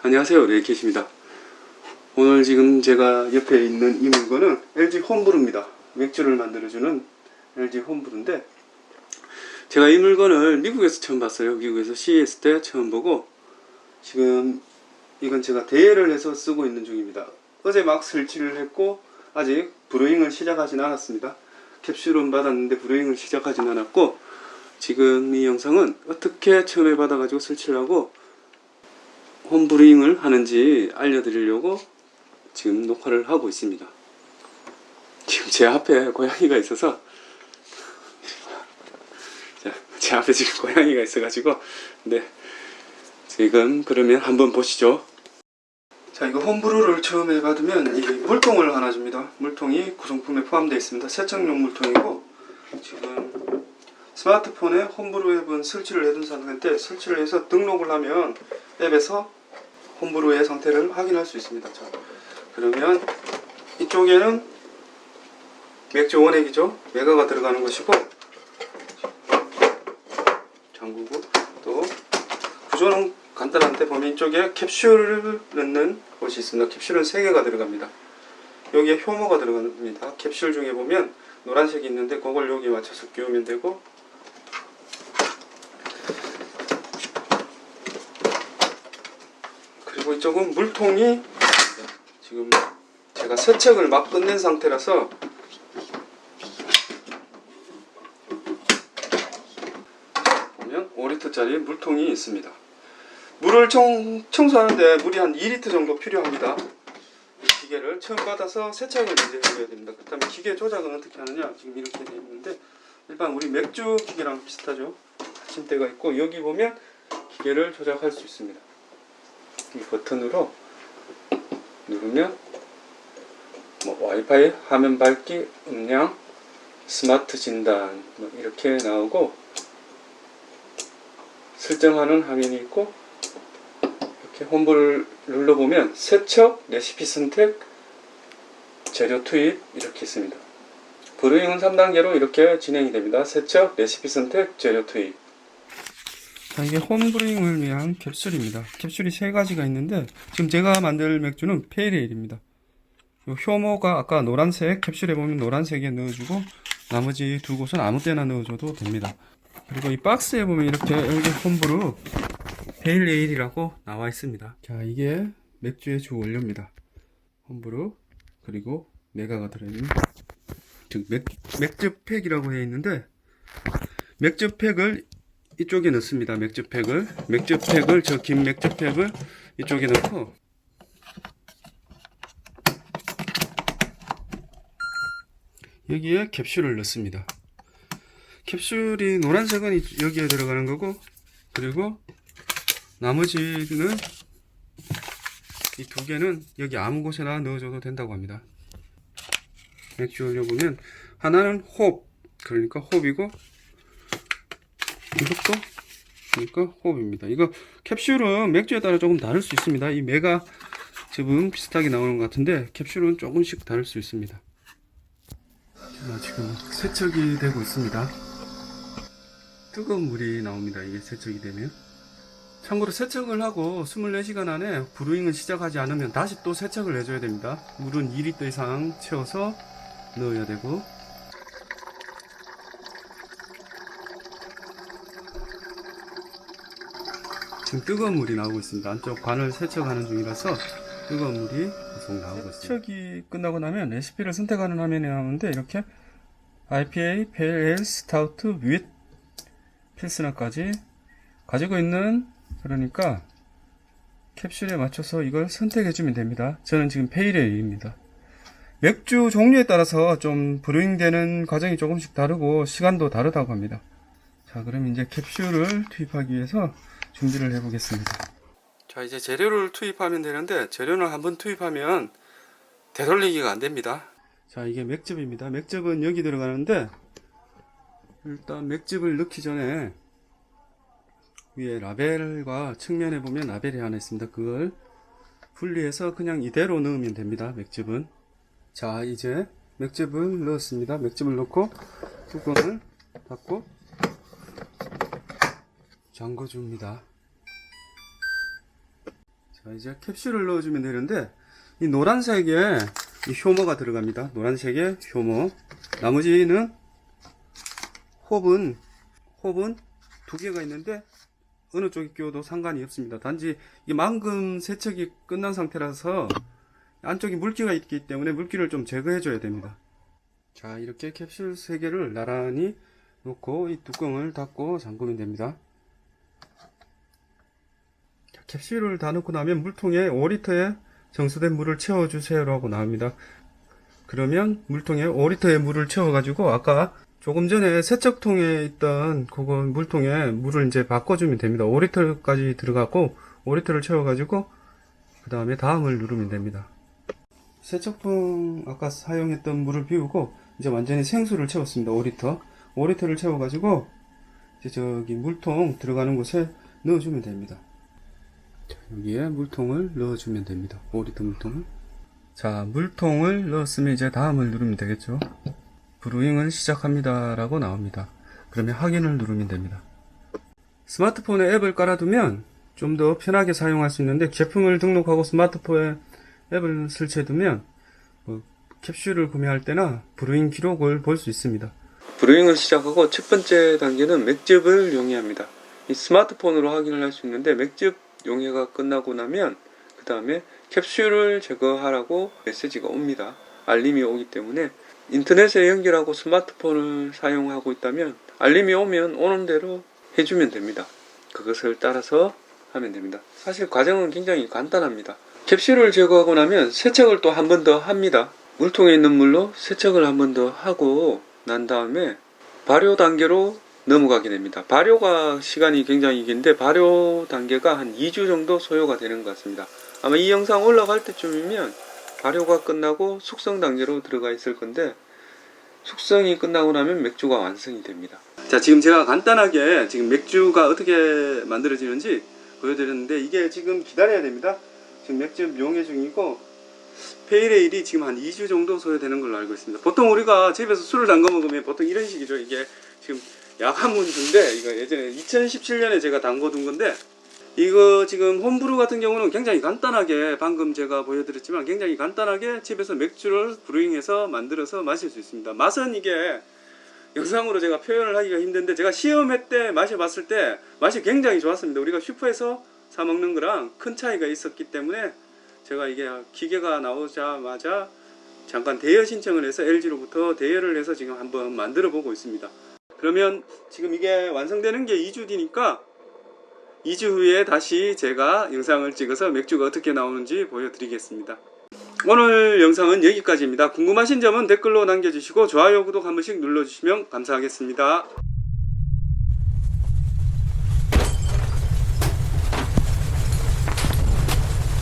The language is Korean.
안녕하세요, 레이켓입니다. 오늘 지금 제가 옆에 있는 이 물건은 LG 홈브루입니다. 맥주를 만들어주는 LG 홈브루인데, 제가 이 물건을 미국에서 처음 봤어요. 미국에서 CES 때 처음 보고, 지금 이건 제가 대여를 해서 쓰고 있는 중입니다. 어제 막 설치를 했고 아직 브루잉을 시작하진 않았습니다. 캡슐은 받았는데 브루잉을 시작하진 않았고, 지금 이 영상은 어떻게 처음에 받아가지고 설치를 하고 홈브루잉을 하는지 알려드리려고 지금 녹화를 하고 있습니다. 지금 제 앞에 고양이가 있어서, 제 앞에 지금 고양이가 있어가지고, 네, 지금 그러면 한번 보시죠. 자, 이거 홈브루를 처음에 받으면 이 물통을 하나 줍니다. 물통이 구성품에 포함되어 있습니다. 세척용 물통이고, 지금 스마트폰에 홈브루 앱은 설치를 해둔 상태인데, 설치를 해서 등록을 하면 앱에서 홈브루의 상태를 확인할 수 있습니다. 자, 그러면 이쪽에는 맥주 원액이죠. 메가가 들어가는 것이고, 잠그고, 또 구조는 간단한데 보면 이쪽에 캡슐을 넣는 곳이 있습니다. 캡슐은 3개가 들어갑니다. 여기에 효모가 들어갑니다. 캡슐 중에 보면 노란색이 있는데 그걸 여기 맞춰서 끼우면 되고, 그리고 이쪽은 물통이 지금 제가 세척을 막 끝낸 상태라서 보면 5리터짜리 물통이 있습니다. 물을 청소하는데 물이 한 2리터 정도 필요합니다. 이 기계를 처음 받아서 세척을 먼저 해줘야 됩니다. 그 다음에 기계 조작은 어떻게 하느냐, 지금 이렇게 되어 있는데, 일반 우리 맥주 기계랑 비슷하죠. 받침대가 있고, 여기 보면 기계를 조작할 수 있습니다. 이 버튼으로 누르면 뭐 와이파이, 화면 밝기, 음량, 스마트 진단 뭐 이렇게 나오고, 설정하는 화면이 있고, 이렇게 홈브를 눌러보면 세척, 레시피 선택, 재료 투입 이렇게 있습니다. 브루잉은 3단계로 이렇게 진행이 됩니다. 세척, 레시피 선택, 재료 투입. 자, 이게 홈브루잉을 위한 캡슐입니다. 캡슐이 3가지가 있는데, 지금 제가 만들 맥주는 페일에일입니다. 효모가 아까 노란색, 캡슐에 보면 노란색에 넣어주고, 나머지 두 곳은 아무 때나 넣어줘도 됩니다. 그리고 이 박스에 보면 이렇게 LG 홈브루 페일에일이라고 나와 있습니다. 자, 이게 맥주의 주 원료입니다. 홈브루, 그리고 메가가 들어있는, 즉 맥주팩이라고 해 있는데, 맥주팩을 이쪽에 넣습니다. 맥주팩을 저 긴 맥주팩을 이쪽에 넣고, 여기에 캡슐을 넣습니다. 캡슐이 노란색은 여기에 들어가는 거고, 그리고 나머지는 이 2개는 여기 아무 곳에나 넣어줘도 된다고 합니다. 맥주 원료 보면 하나는 홉, 그러니까 홉이고, 이것도 그러니까 홉입니다. 이거 캡슐은 맥주에 따라 조금 다를 수 있습니다. 이 메가 지금 비슷하게 나오는 것 같은데, 캡슐은 조금씩 다를 수 있습니다. 자, 지금 세척이 되고 있습니다. 뜨거운 물이 나옵니다. 이게 세척이 되면. 참고로 세척을 하고 24시간 안에 브루잉을 시작하지 않으면 다시 또 세척을 해줘야 됩니다. 물은 2리터 이상 채워서 넣어야 되고, 지금 뜨거운 물이 나오고 있습니다. 안쪽 관을 세척하는 중이라서 뜨거운 물이 계속 나오고 있습니다. 세척이 끝나고 나면 레시피를 선택하는 화면이 나오는데, 이렇게 IPA, Pale Ale, Stout, Wheat, 필스너까지 가지고 있는, 그러니까 캡슐에 맞춰서 이걸 선택해주면 됩니다. 저는 지금 페일에일입니다. 맥주 종류에 따라서 좀 브루잉 되는 과정이 조금씩 다르고 시간도 다르다고 합니다. 자, 그럼 이제 캡슐을 투입하기 위해서 준비를 해 보겠습니다. 자, 이제 재료를 투입하면 되는데, 재료는 한번 투입하면 되돌리기가 안 됩니다. 자, 이게 맥즙입니다. 맥즙은 여기 들어가는데, 일단 맥즙을 넣기 전에 위에 라벨과 측면에 보면 라벨이 하나 있습니다. 그걸 분리해서 그냥 이대로 넣으면 됩니다. 맥즙은. 자, 이제 맥즙을 넣었습니다. 맥즙을 넣고 뚜껑을 닫고 잠궈줍니다. 자, 이제 캡슐을 넣어주면 되는데, 이 노란색에 이 효모가 들어갑니다. 노란색에 효모. 나머지는 홉은 두 개가 있는데, 어느 쪽에 끼워도 상관이 없습니다. 단지 이 망금 세척이 끝난 상태라서 안쪽에 물기가 있기 때문에 물기를 좀 제거해 줘야 됩니다. 자, 이렇게 캡슐 3개를 나란히 놓고 이 뚜껑을 닫고 잠그면 됩니다. 자, 캡슐을 다 넣고 나면 물통에 5리터의 정수된 물을 채워주세요 라고 나옵니다. 그러면 물통에 5리터의 물을 채워가지고 아까 조금 전에 세척통에 있던 그거 물통에 물을 이제 바꿔주면 됩니다. 5리터까지 들어가고 5리터를 채워가지고 그 다음에 다음을 누르면 됩니다. 세척통 아까 사용했던 물을 비우고 이제 완전히 생수를 채웠습니다. 5리터를 채워가지고 이제 저기 물통 들어가는 곳에 넣어주면 됩니다. 자, 여기에 물통을 넣어주면 됩니다. 5리터 물통을. 자, 물통을 넣었으면 이제 다음을 누르면 되겠죠. 브루잉을 시작합니다 라고 나옵니다. 그러면 확인을 누르면 됩니다. 스마트폰에 앱을 깔아두면 좀 더 편하게 사용할 수 있는데, 제품을 등록하고 스마트폰에 앱을 설치해두면 캡슐을 구매할 때나 브루잉 기록을 볼 수 있습니다. 브루잉을 시작하고 첫 번째 단계는 맥즙을 용해합니다. 이 스마트폰으로 확인을 할 수 있는데, 맥즙 용해가 끝나고 나면 그 다음에 캡슐을 제거하라고 메시지가 옵니다. 알림이 오기 때문에 인터넷에 연결하고 스마트폰을 사용하고 있다면 알림이 오면 오는 대로 해주면 됩니다. 그것을 따라서 하면 됩니다. 사실 과정은 굉장히 간단합니다. 캡슐을 제거하고 나면 세척을 또 한 번 더 합니다. 물통에 있는 물로 세척을 한 번 더 하고 난 다음에 발효 단계로 넘어가게 됩니다. 발효가 시간이 굉장히 긴데 발효 단계가 한 2주 정도 소요가 되는 것 같습니다. 아마 이 영상 올라갈 때쯤이면 발효가 끝나고 숙성 단계로 들어가 있을 건데, 숙성이 끝나고 나면 맥주가 완성이 됩니다. 자, 지금 제가 간단하게 지금 맥주가 어떻게 만들어지는지 보여드렸는데, 이게 지금 기다려야 됩니다. 지금 맥주 용해 중이고 페일에일이 지금 한 2주 정도 소요되는 걸로 알고 있습니다. 보통 우리가 집에서 술을 담궈 먹으면 보통 이런 식이죠. 이게 지금 야간 문주인데, 이거 예전에 2017년에 제가 담궈둔 건데, 이거 지금 홈브루 같은 경우는 굉장히 간단하게, 방금 제가 보여드렸지만 굉장히 간단하게 집에서 맥주를 브루잉해서 만들어서 마실 수 있습니다. 맛은 이게 영상으로 제가 표현을 하기가 힘든데, 제가 시험회 때 마셔봤을 때 맛이 굉장히 좋았습니다. 우리가 슈퍼에서 사 먹는 거랑 큰 차이가 있었기 때문에 제가 이게 기계가 나오자마자 잠깐 대여 신청을 해서 LG로부터 대여를 해서 지금 한번 만들어 보고 있습니다. 그러면 지금 이게 완성되는 게 2주 뒤니까 2주 후에 다시 제가 영상을 찍어서 맥주가 어떻게 나오는지 보여드리겠습니다. 오늘 영상은 여기까지입니다. 궁금하신 점은 댓글로 남겨주시고 좋아요, 구독 한 번씩 눌러주시면 감사하겠습니다.